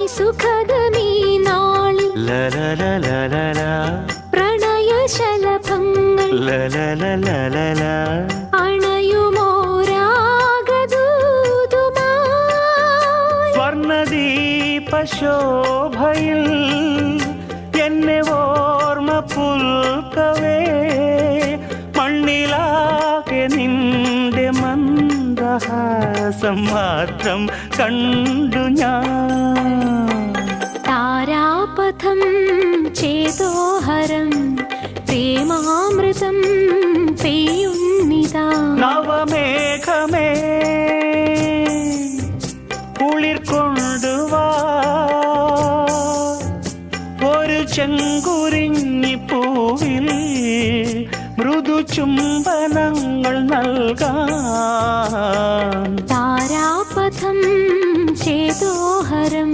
സുഖദമീ നാളിൽ പ്രണയശലഭങ്ങൾ അണയുമോരാഗദൂതുമായി സ്വർണദീപശോഭയിൽ എന്നെ ഓർമ്മ പുൽക്കവേ മണ്ണിലാകെ നിന്റെ മന്ദഹാസം മാത്രം കണ്ടു ഞാൻ. താരാപഥം ചേതോഹരം പ്രേമാമൃതം പെയ്യുന്നിതാ. നവമേഘമേ കുളിർ കൊണ്ടുവാ ഒരു ചെങ്കുരിഞ്ഞി പൂവിൽ മൃദു ചുംബനങ്ങൾ നൽകാൻ. താരാപഥം ചേതോഹരം